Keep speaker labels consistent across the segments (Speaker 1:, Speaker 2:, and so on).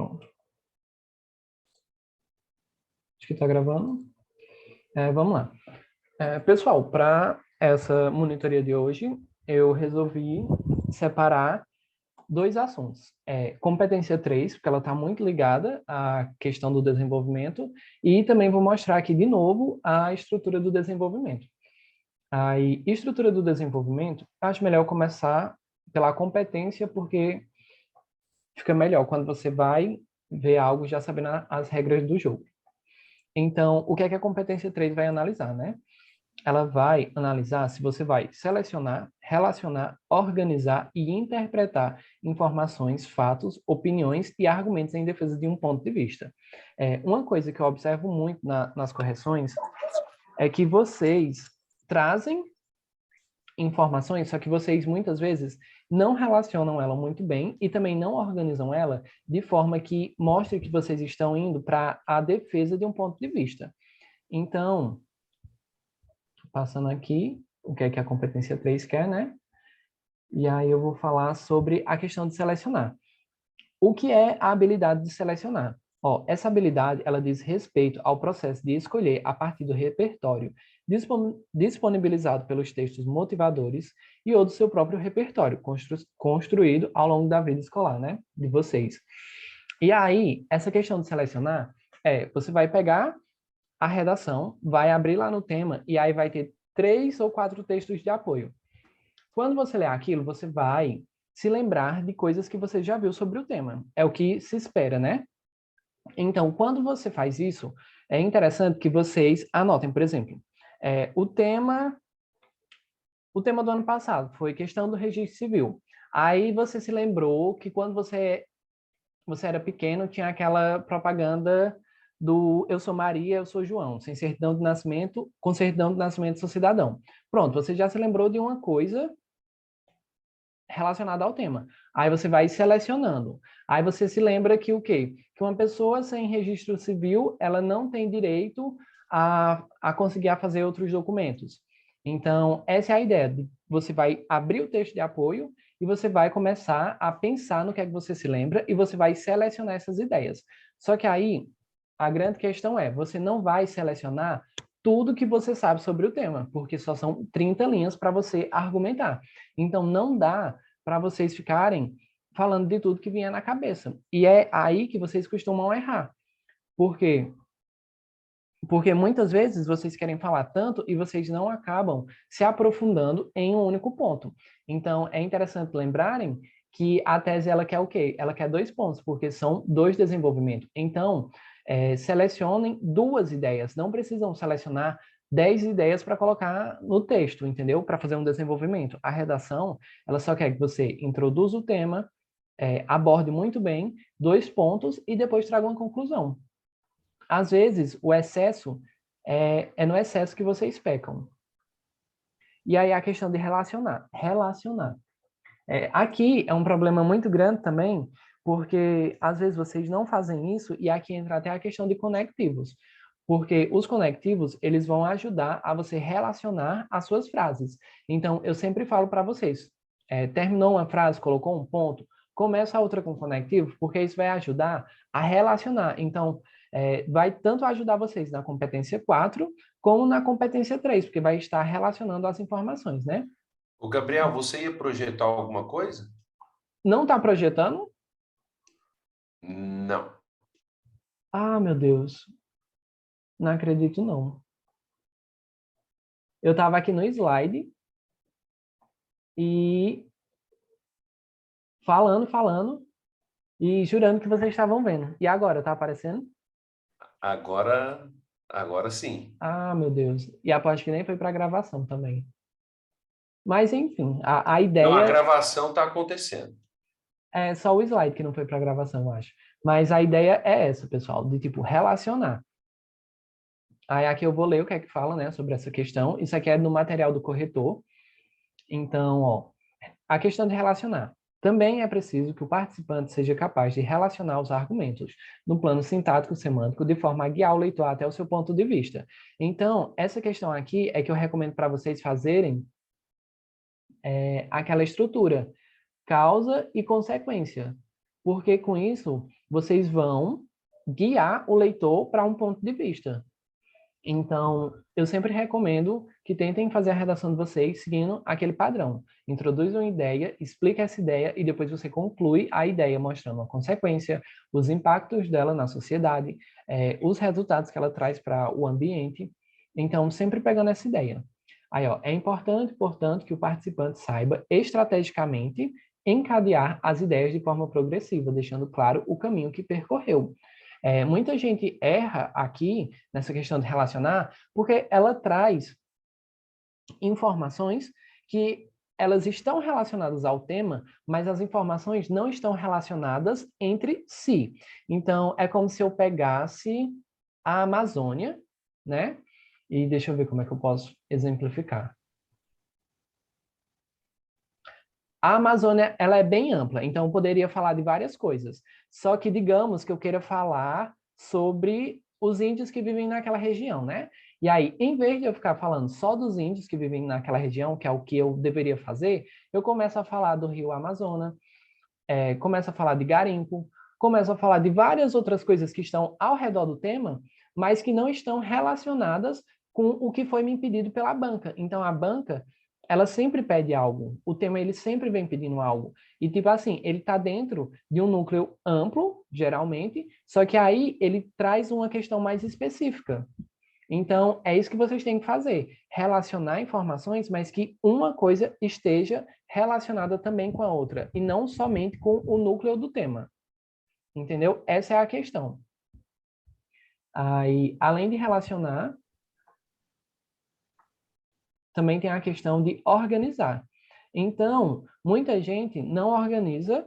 Speaker 1: Pronto. Acho que está gravando. Vamos lá. Pessoal, para essa monitoria de hoje, eu resolvi separar dois assuntos. Competência 3, porque ela está muito ligada à questão do desenvolvimento, e também vou mostrar aqui de novo a estrutura do desenvolvimento. A estrutura do desenvolvimento, acho melhor começar pela competência, porque fica melhor quando você vai ver algo já sabendo as regras do jogo. Então, o que é que a competência 3 vai analisar, né? Ela vai analisar se você vai selecionar, relacionar, organizar e interpretar informações, fatos, opiniões e argumentos em defesa de um ponto de vista. Uma coisa que eu observo muito nas correções é que vocês trazem informações, só que vocês muitas vezes não relacionam ela muito bem e também não organizam ela de forma que mostre que vocês estão indo para a defesa de um ponto de vista. Então, passando aqui, o que é que a competência 3 quer, né? E aí eu vou falar sobre a questão de selecionar. O que é a habilidade de selecionar? Essa habilidade, ela diz respeito ao processo de escolher a partir do repertório disponibilizado pelos textos motivadores e ou do seu próprio repertório, construído ao longo da vida escolar, né? De vocês. E aí, essa questão de selecionar, você vai pegar a redação, vai abrir lá no tema e aí vai ter 3 ou 4 textos de apoio. Quando você ler aquilo, você vai se lembrar de coisas que você já viu sobre o tema. É o que se espera, né? Então, quando você faz isso, é interessante que vocês anotem, por exemplo, o tema do ano passado foi questão do registro civil. Aí você se lembrou que quando você era pequeno, tinha aquela propaganda do eu sou Maria, eu sou João, sem certidão de nascimento, com certidão de nascimento sou cidadão. Pronto, você já se lembrou de uma coisa relacionada ao tema. Aí você vai selecionando. Aí você se lembra que o quê? Que uma pessoa sem registro civil, ela não tem direito a conseguir fazer outros documentos. Então, essa é a ideia. Você vai abrir o texto de apoio e você vai começar a pensar no que é que você se lembra e você vai selecionar essas ideias. Só que aí, a grande questão é, você não vai selecionar tudo que você sabe sobre o tema, porque só são 30 linhas para você argumentar. Então, não dá para vocês ficarem falando de tudo que vier na cabeça. E é aí que vocês costumam errar. Por quê? Porque muitas vezes vocês querem falar tanto e vocês não acabam se aprofundando em um único ponto. Então, é interessante lembrarem que a tese ela quer o quê? Ela quer 2 pontos, porque são 2 desenvolvimentos. Então, selecionem 2 ideias. Não precisam selecionar 10 ideias para colocar no texto, entendeu? Para fazer um desenvolvimento. A redação, ela só quer que você introduza o tema, aborde muito bem, 2 pontos e depois traga uma conclusão. Às vezes, o excesso é no excesso que vocês pecam. E aí a questão de relacionar. Aqui é um problema muito grande também, porque às vezes vocês não fazem isso, e aqui entra até a questão de conectivos. Porque os conectivos, eles vão ajudar a você relacionar as suas frases. Então, eu sempre falo para vocês, terminou uma frase, colocou um ponto, começa a outra com conectivo, porque isso vai ajudar a relacionar. Então, vai tanto ajudar vocês na competência 4, como na competência 3, porque vai estar relacionando as informações, né?
Speaker 2: O Gabriel, você ia projetar alguma coisa?
Speaker 1: Não está projetando?
Speaker 2: Não.
Speaker 1: Ah, meu Deus. Não acredito, não. Eu estava aqui no slide e falando e jurando que vocês estavam vendo. E agora, tá aparecendo?
Speaker 2: Agora sim.
Speaker 1: Ah, meu Deus. E aposto que nem foi para gravação também. Mas, enfim, a
Speaker 2: Não, a
Speaker 1: ideia
Speaker 2: gravação está acontecendo.
Speaker 1: é só o slide que não foi para gravação, eu acho. Mas a ideia é essa, pessoal, de tipo relacionar. Aí aqui eu vou ler o que é que fala, né, sobre essa questão. Isso aqui é no material do corretor. Então, a questão de relacionar. Também é preciso que o participante seja capaz de relacionar os argumentos no plano sintático semântico de forma a guiar o leitor até o seu ponto de vista. Então, essa questão aqui é que eu recomendo para vocês fazerem aquela estrutura, causa e consequência. porque com isso vocês vão guiar o leitor para um ponto de vista. Então, eu sempre recomendo que tentem fazer a redação de vocês seguindo aquele padrão. Introduz uma ideia, explica essa ideia e depois você conclui a ideia mostrando a consequência, os impactos dela na sociedade, os resultados que ela traz para o ambiente. Então, sempre pegando essa ideia. Aí, ó, é importante, portanto, que o participante saiba estrategicamente encadear as ideias de forma progressiva, deixando claro o caminho que percorreu. Muita gente erra aqui nessa questão de relacionar, porque ela traz informações que elas estão relacionadas ao tema, mas as informações não estão relacionadas entre si. Então, é como se eu pegasse a Amazônia, né? E deixa eu ver como é que eu posso exemplificar. A Amazônia, ela é bem ampla, então eu poderia falar de várias coisas. Só que digamos que eu queira falar sobre os índios que vivem naquela região, né? E aí, em vez de eu ficar falando só dos índios que vivem naquela região, que é o que eu deveria fazer, eu começo a falar do Rio Amazonas, começo a falar de garimpo, começo a falar de várias outras coisas que estão ao redor do tema, mas que não estão relacionadas com o que foi me impedido pela banca. Então, a banca, ela sempre pede algo. O tema, ele sempre vem pedindo algo. E, tipo assim, ele está dentro de um núcleo amplo, geralmente, só que aí ele traz uma questão mais específica. Então, é isso que vocês têm que fazer. Relacionar informações, mas que uma coisa esteja relacionada também com a outra, e não somente com o núcleo do tema. Entendeu? Essa é a questão. Aí, além de relacionar, também tem a questão de organizar. Então, muita gente não organiza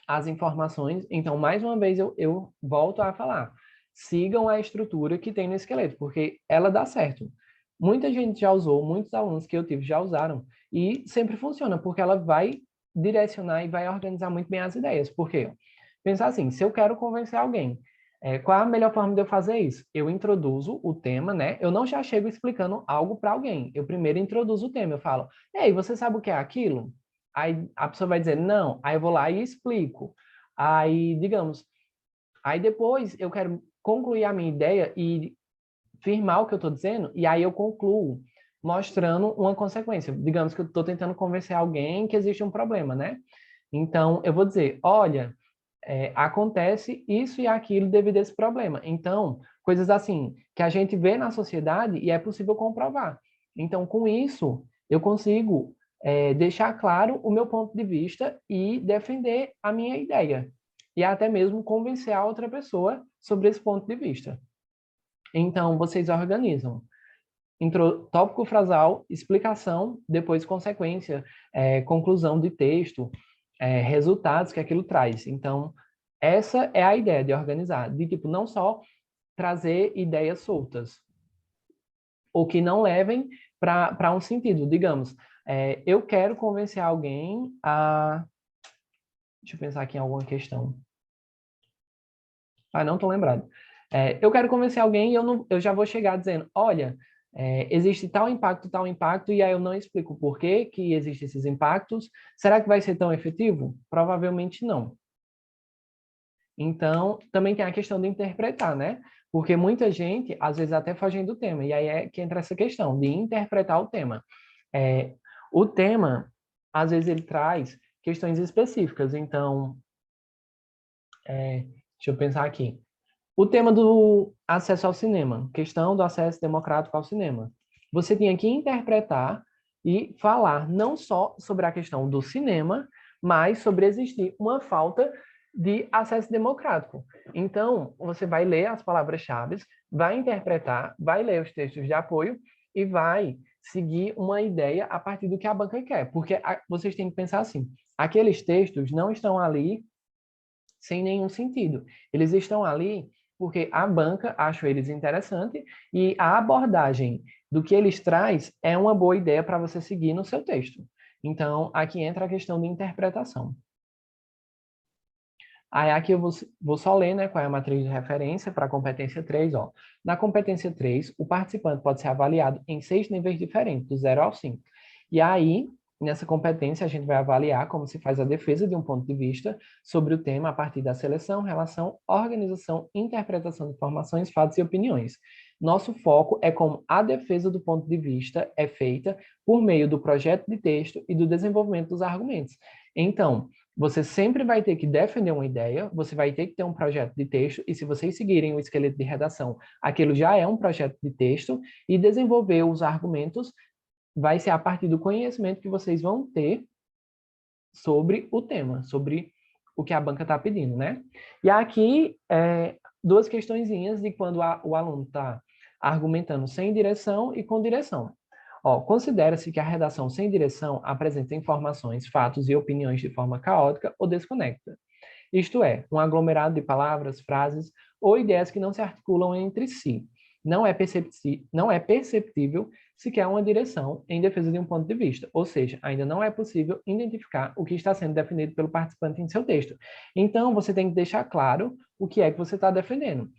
Speaker 1: as informações. Então, mais uma vez, eu volto a falar. Sigam a estrutura que tem no esqueleto, porque ela dá certo. Muita gente já usou, muitos alunos que eu tive já usaram, e sempre funciona, porque ela vai direcionar e vai organizar muito bem as ideias. Por quê? Pensar assim, se eu quero convencer alguém, qual a melhor forma de eu fazer isso? Eu introduzo o tema, né? Eu não já chego explicando algo para alguém. Eu primeiro introduzo o tema. Eu falo, ei, você sabe o que é aquilo? Aí a pessoa vai dizer, não. Aí eu vou lá e explico. Aí, digamos, aí depois eu quero concluir a minha ideia e firmar o que eu estou dizendo, e aí eu concluo mostrando uma consequência. Digamos que eu estou tentando convencer alguém que existe um problema, né? Então, eu vou dizer, olha, acontece isso e aquilo devido a esse problema. Então, coisas assim, que a gente vê na sociedade e é possível comprovar. Então, com isso, eu consigo deixar claro o meu ponto de vista e defender a minha ideia. E até mesmo convencer a outra pessoa sobre esse ponto de vista. Então, vocês organizam. Tópico frasal, explicação, depois consequência, conclusão de texto, resultados que aquilo traz. Então, essa é a ideia de organizar, de tipo, não só trazer ideias soltas, ou que não levem para um sentido. Digamos, eu quero convencer alguém a... Deixa eu pensar aqui em alguma questão. Ah, não estou lembrado. Eu quero convencer alguém e eu já vou chegar dizendo, olha, existe tal impacto, e aí eu não explico por que existem esses impactos. Será que vai ser tão efetivo? Provavelmente não. Então, também tem a questão de interpretar, né? Porque muita gente, às vezes, até fogem do tema. E aí é que entra essa questão de interpretar o tema. O tema, às vezes, ele traz questões específicas. Então, deixa eu pensar aqui. O tema do acesso ao cinema, questão do acesso democrático ao cinema. Você tinha que interpretar e falar não só sobre a questão do cinema, mas sobre existir uma falta de acesso democrático. Então, você vai ler as palavras-chave, vai interpretar, vai ler os textos de apoio e vai seguir uma ideia a partir do que a banca quer. Porque vocês têm que pensar assim, aqueles textos não estão ali sem nenhum sentido. Eles estão ali porque a banca acha eles interessantes e a abordagem do que eles traz é uma boa ideia para você seguir no seu texto. Então, aqui entra a questão de interpretação. Aí aqui eu vou só ler, né, qual é a matriz de referência para a competência 3. Ó. Na competência 3, o participante pode ser avaliado em 6 níveis diferentes, do 0 ao 5. E aí, Nessa competência, a gente vai avaliar como se faz a defesa de um ponto de vista sobre o tema a partir da seleção, relação, organização, interpretação de informações, fatos e opiniões. Nosso foco é como a defesa do ponto de vista é feita por meio do projeto de texto e do desenvolvimento dos argumentos. Então, você sempre vai ter que defender uma ideia, você vai ter que ter um projeto de texto, e se vocês seguirem o esqueleto de redação, aquilo já é um projeto de texto, e desenvolver os argumentos vai ser a partir do conhecimento que vocês vão ter sobre o tema, sobre o que a banca está pedindo, né? E aqui, duas questõezinhas de quando o aluno está argumentando sem direção e com direção. Ó, considera-se que a redação sem direção apresenta informações, fatos e opiniões de forma caótica ou desconecta. Isto é, um aglomerado de palavras, frases ou ideias que não se articulam entre si. Não é perceptível sequer uma direção em defesa de um ponto de vista, ou seja, ainda não é possível identificar o que está sendo defendido pelo participante em seu texto. Então, você tem que deixar claro o que é que você está defendendo.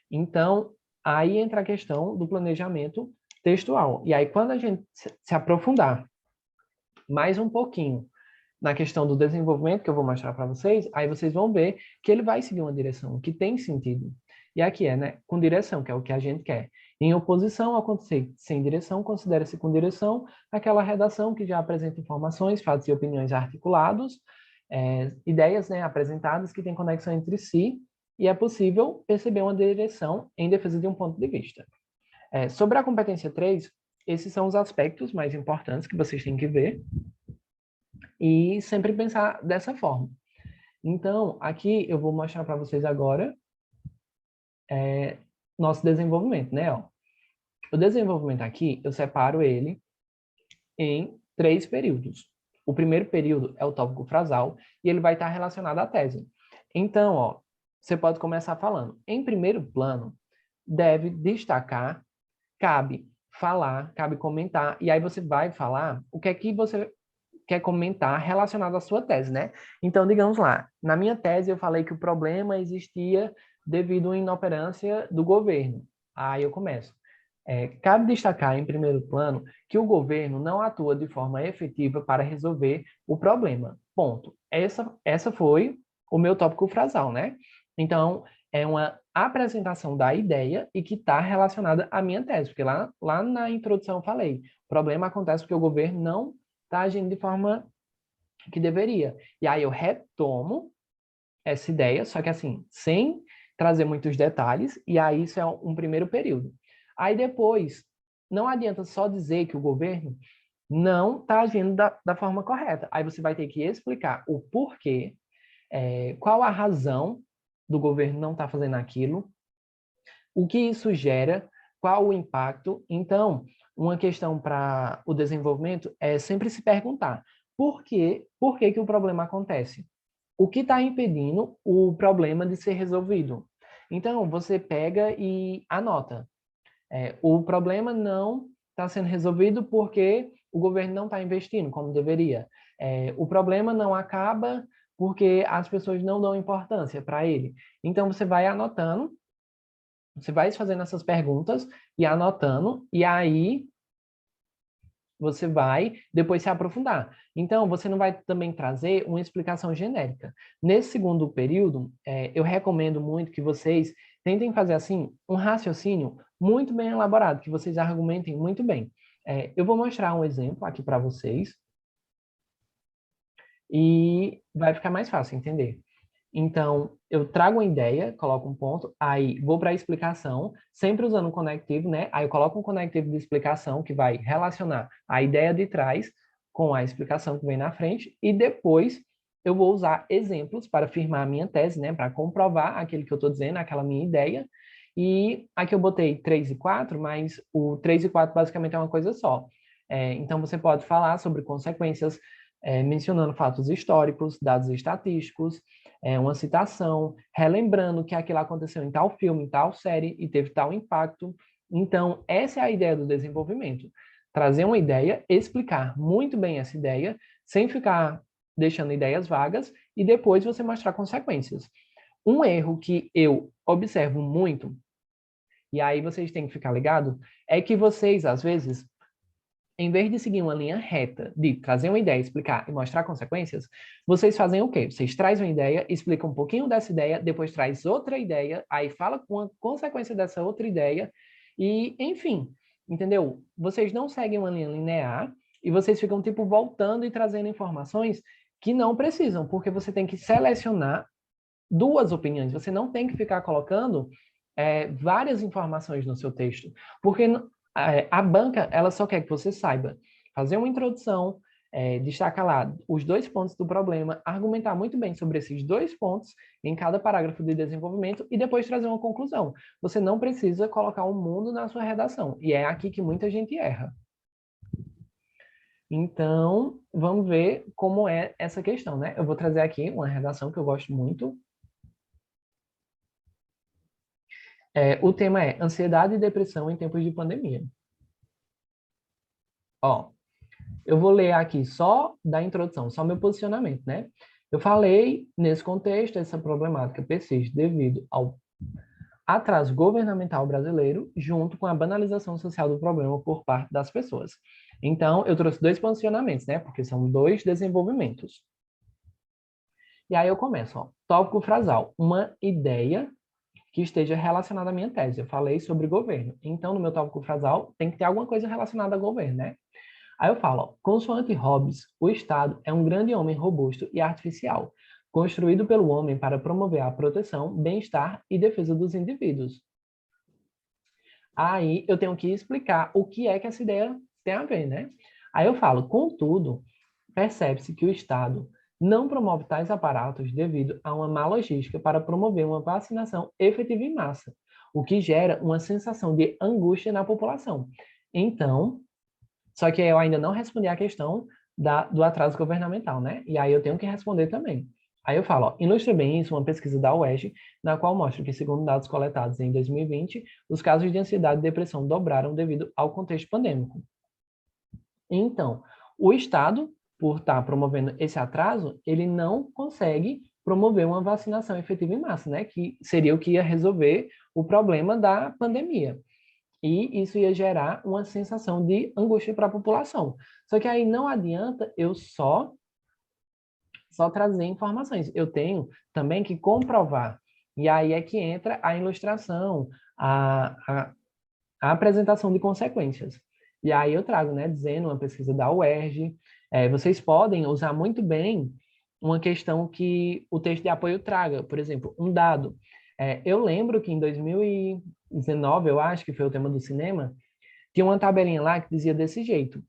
Speaker 1: Então, aí entra a questão do planejamento textual. E aí, quando a gente se aprofundar mais um pouquinho na questão do desenvolvimento que eu vou mostrar para vocês, aí vocês vão ver que ele vai seguir uma direção que tem sentido. E aqui é, né, com direção, que é o que a gente quer. Em oposição ao conceito sem direção, considera-se com direção aquela redação que já apresenta informações, fatos e opiniões articulados, ideias, né, apresentadas que têm conexão entre si, e é possível perceber uma direção em defesa de um ponto de vista. Sobre a competência 3, esses são os aspectos mais importantes que vocês têm que ver, e sempre pensar dessa forma. Então, aqui eu vou mostrar para vocês agora nosso desenvolvimento, né? Ó, o desenvolvimento aqui, eu separo ele em 3 períodos. O primeiro período é o tópico frasal e ele vai estar relacionado à tese. Então, ó, você pode começar falando. Em primeiro plano, deve destacar, cabe falar, cabe comentar, e aí você vai falar o que é que você quer comentar relacionado à sua tese, né? Então, digamos lá, na minha tese eu falei que o problema existia devido à inoperância do governo. Aí eu começo. Cabe destacar, em primeiro plano, que o governo não atua de forma efetiva para resolver o problema. Ponto. Essa foi o meu tópico frasal, né? Então, é uma apresentação da ideia e que está relacionada à minha tese, porque lá na introdução eu falei, o problema acontece porque o governo não está agindo de forma que deveria. E aí eu retomo essa ideia, só que assim, sem trazer muitos detalhes, e aí isso é um primeiro período. Aí depois, não adianta só dizer que o governo não está agindo da forma correta. Aí você vai ter que explicar o porquê, qual a razão do governo não estar fazendo aquilo, o que isso gera, qual o impacto. Então, uma questão para o desenvolvimento é sempre se perguntar por que que o problema acontece? O que está impedindo o problema de ser resolvido? Então, você pega e anota. O problema não está sendo resolvido porque o governo não está investindo como deveria. O problema não acaba porque as pessoas não dão importância para ele. Então, você vai anotando, você vai fazendo essas perguntas e anotando, e aí você vai depois se aprofundar. Então, você não vai também trazer uma explicação genérica. Nesse segundo período, eu recomendo muito que vocês tentem fazer, assim, um raciocínio muito bem elaborado, que vocês argumentem muito bem. Eu vou mostrar um exemplo aqui para vocês, e vai ficar mais fácil entender. Então, eu trago uma ideia, coloco um ponto, aí vou para a explicação, sempre usando um conectivo, né? Aí eu coloco um conectivo de explicação que vai relacionar a ideia de trás com a explicação que vem na frente, e depois eu vou usar exemplos para firmar a minha tese, né? Para comprovar aquilo que eu estou dizendo, aquela minha ideia. E aqui eu botei 3 e 4, mas o 3 e 4 basicamente é uma coisa só. Então, você pode falar sobre consequências, mencionando fatos históricos, dados estatísticos, uma citação, relembrando que aquilo aconteceu em tal filme, em tal série e teve tal impacto. Então, essa é a ideia do desenvolvimento. Trazer uma ideia, explicar muito bem essa ideia, sem ficar deixando ideias vagas, e depois você mostrar consequências. Um erro que eu observo muito, e aí vocês têm que ficar ligados, é que vocês, às vezes, em vez de seguir uma linha reta, de trazer uma ideia, explicar e mostrar consequências, vocês fazem o quê? Vocês trazem uma ideia, explicam um pouquinho dessa ideia, depois traz outra ideia, aí fala com a consequência dessa outra ideia, e, enfim, entendeu? Vocês não seguem uma linha linear, e vocês ficam, tipo, voltando e trazendo informações que não precisam, porque você tem que selecionar duas opiniões. Você não tem que ficar colocando várias informações no seu texto, porque a banca ela só quer que você saiba fazer uma introdução, destacar lá os 2 pontos do problema, argumentar muito bem sobre esses 2 pontos em cada parágrafo de desenvolvimento e depois trazer uma conclusão. Você não precisa colocar um mundo na sua redação, e é aqui que muita gente erra. Então, vamos ver como é essa questão, né? Eu vou trazer aqui uma redação que eu gosto muito. O tema é ansiedade e depressão em tempos de pandemia. Ó, eu vou ler aqui só da introdução, só meu posicionamento, né? Eu falei, nesse contexto, essa problemática persiste devido ao atraso governamental brasileiro, junto com a banalização social do problema por parte das pessoas. Então, eu trouxe 2 posicionamentos, né? Porque são 2 desenvolvimentos. E aí eu começo, ó. Tópico frasal. Uma ideia que esteja relacionada à minha tese. Eu falei sobre governo. Então, no meu tópico frasal, tem que ter alguma coisa relacionada ao governo, né? Aí eu falo, ó, consoante Hobbes, o Estado é um grande homem robusto e artificial, construído pelo homem para promover a proteção, bem-estar e defesa dos indivíduos. Aí eu tenho que explicar o que é que essa ideia tem a ver, né? Aí eu falo, contudo, percebe-se que o Estado não promove tais aparatos devido a uma má logística para promover uma vacinação efetiva em massa, o que gera uma sensação de angústia na população. Então, só que eu ainda não respondi a questão do atraso governamental, né? E aí eu tenho que responder também. Aí eu falo, ó, ilustra bem isso uma pesquisa da UERJ, na qual mostra que, segundo dados coletados em 2020, os casos de ansiedade e depressão dobraram devido ao contexto pandêmico. Então, o Estado, por estar promovendo esse atraso, ele não consegue promover uma vacinação efetiva em massa, né? Que seria o que ia resolver o problema da pandemia. E isso ia gerar uma sensação de angústia para a população. Só que aí não adianta eu só trazer informações. Eu tenho também que comprovar. E aí é que entra a ilustração, a apresentação de consequências. E aí eu trago, né, dizendo uma pesquisa da UERJ, vocês podem usar muito bem uma questão que o texto de apoio traga, por exemplo, um dado. Eu lembro que em 2019, eu acho que foi o tema do cinema, tinha uma tabelinha lá que dizia desse jeito,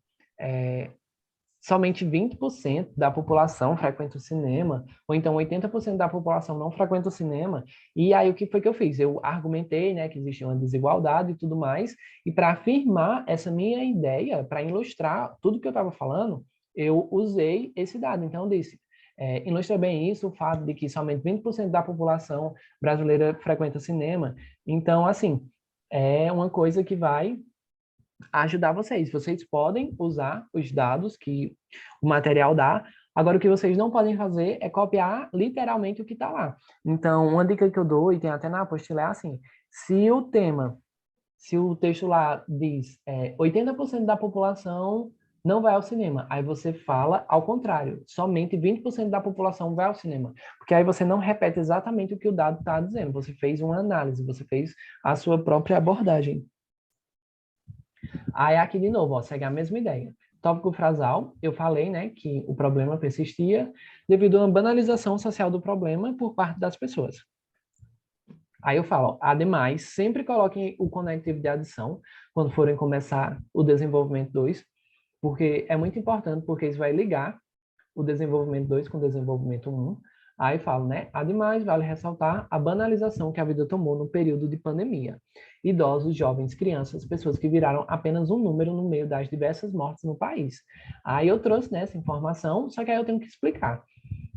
Speaker 1: somente 20% da população frequenta o cinema, ou então 80% da população não frequenta o cinema. E aí o que foi que eu fiz? Eu argumentei, né, que existia uma desigualdade e tudo mais, e para afirmar essa minha ideia, para ilustrar tudo que eu estava falando, eu usei esse dado. Então eu disse, ilustra bem isso, o fato de que somente 20% da população brasileira frequenta cinema. Então, assim, é uma coisa que vai ajudar vocês. Vocês podem usar os dados que o material dá. Agora, o que vocês não podem fazer é copiar literalmente o que está lá. Então, uma dica que eu dou, e tem até na apostila, é assim: se o texto lá diz 80% da população não vai ao cinema, aí você fala ao contrário, somente 20% da população vai ao cinema. Porque aí você não repete exatamente o que o dado está dizendo, você fez uma análise, você fez a sua própria abordagem. Aí aqui de novo, ó, segue a mesma ideia. Tópico frasal, eu falei, né, que o problema persistia devido a uma banalização social do problema por parte das pessoas. Aí eu falo, ó, ademais, sempre coloquem o conectivo de adição quando forem começar o desenvolvimento 2, porque é muito importante, porque isso vai ligar o desenvolvimento 2 com o desenvolvimento 1. Aí falo, né? Ademais, vale ressaltar a banalização que a vida tomou no período de pandemia. Idosos, jovens, crianças, pessoas que viraram apenas um número no meio das diversas mortes no país. Aí eu trouxe essa informação, só que aí eu tenho que explicar.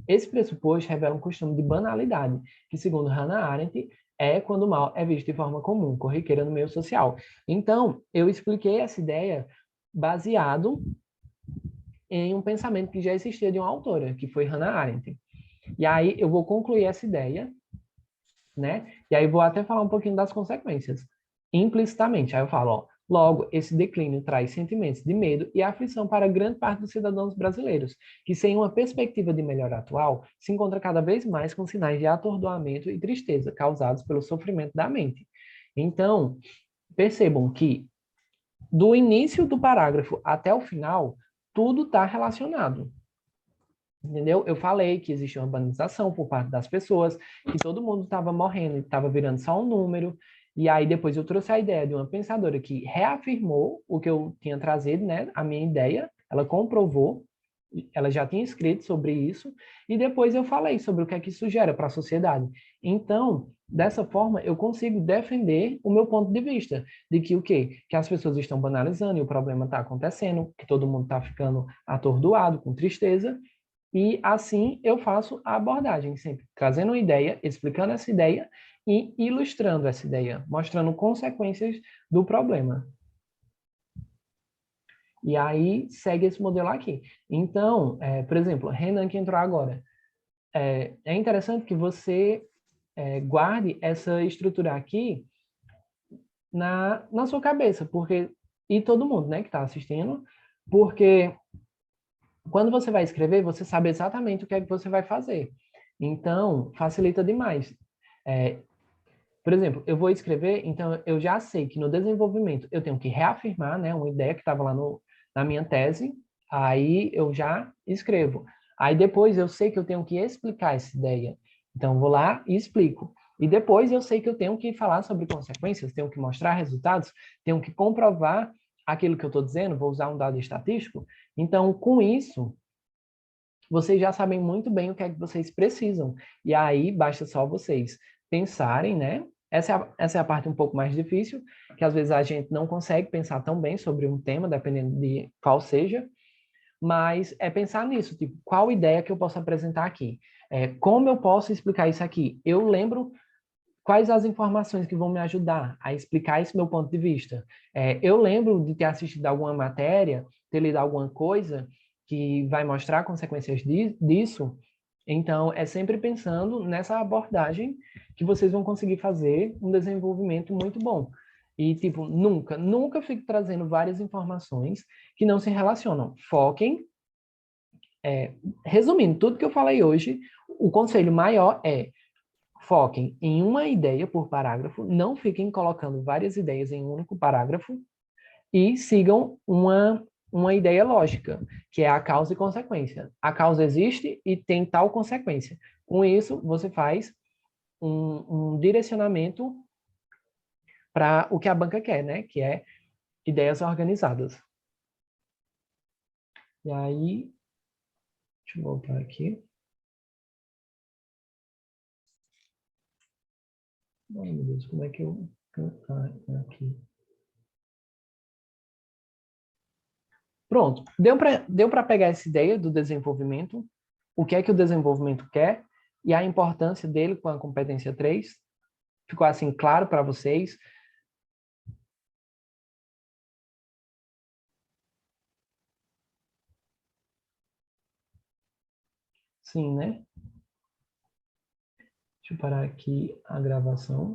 Speaker 1: Esse pressuposto revela um costume de banalidade, que, segundo Hannah Arendt, é quando o mal é visto de forma comum, corriqueira no meio social. Então, eu expliquei essa ideia baseado em um pensamento que já existia de uma autora, que foi Hannah Arendt. E aí eu vou concluir essa ideia, né? E aí vou até falar um pouquinho das consequências. Implicitamente, aí eu falo, ó, Logo, esse declínio traz sentimentos de medo e aflição para grande parte dos cidadãos brasileiros, que, sem uma perspectiva de melhora atual, se encontra cada vez mais com sinais de atordoamento e tristeza causados pelo sofrimento da mente. Então, percebam que, do início do parágrafo até o final, tudo está relacionado. Entendeu? Eu falei que existia uma urbanização por parte das pessoas, que todo mundo estava morrendo, estava virando só um número. E aí depois eu trouxe a ideia de uma pensadora que reafirmou o que eu tinha trazido, né? A minha ideia, ela comprovou, ela já tinha escrito sobre isso, e depois eu falei sobre o que é que isso gera para a sociedade. Então, dessa forma, eu consigo defender o meu ponto de vista, de que o quê? Que as pessoas estão banalizando e o problema está acontecendo, que todo mundo está ficando atordoado, com tristeza, e assim eu faço a abordagem, sempre trazendo uma ideia, explicando essa ideia e ilustrando essa ideia, mostrando consequências do problema. E aí segue esse modelo aqui. Então, por exemplo, Renan que entrou agora. É interessante que você guarde essa estrutura aqui na sua cabeça, porque e todo mundo, né, que está assistindo, porque quando você vai escrever, você sabe exatamente o que é que você vai fazer. Então, facilita demais. É, por exemplo, eu vou escrever, então eu já sei que no desenvolvimento eu tenho que reafirmar, né, uma ideia que estava lá na minha tese, aí eu já escrevo. Aí depois eu sei que eu tenho que explicar essa ideia. Então, eu vou lá e explico. E depois eu sei que eu tenho que falar sobre consequências, tenho que mostrar resultados, tenho que comprovar aquilo que eu estou dizendo, vou usar um dado estatístico. Então, com isso, vocês já sabem muito bem o que é que vocês precisam. E aí, basta só vocês pensarem, né? Essa é a parte um pouco mais difícil, que às vezes a gente não consegue pensar tão bem sobre um tema, dependendo de qual seja, mas é pensar nisso, tipo, qual ideia que eu posso apresentar aqui? Como eu posso explicar isso aqui? Eu lembro quais as informações que vão me ajudar a explicar esse meu ponto de vista. Eu lembro de ter assistido alguma matéria, ter lido alguma coisa que vai mostrar consequências disso. Então, é sempre pensando nessa abordagem que vocês vão conseguir fazer um desenvolvimento muito bom. E, tipo, nunca fique trazendo várias informações que não se relacionam. Foquem. Resumindo tudo que eu falei hoje, o conselho maior é: foquem em uma ideia por parágrafo, não fiquem colocando várias ideias em um único parágrafo e sigam uma ideia lógica, que é a causa e consequência. A causa existe e tem tal consequência. Com isso, você faz um direcionamento para o que a banca quer, né? Que é ideias organizadas. E aí, deixa eu voltar aqui. Ai, meu Deus, como é que eu... aqui. Pronto, deu para pegar essa ideia do desenvolvimento, o que é que o desenvolvimento quer e a importância dele com a competência 3. Ficou assim claro para vocês? Sim, né? Deixa eu parar aqui a gravação.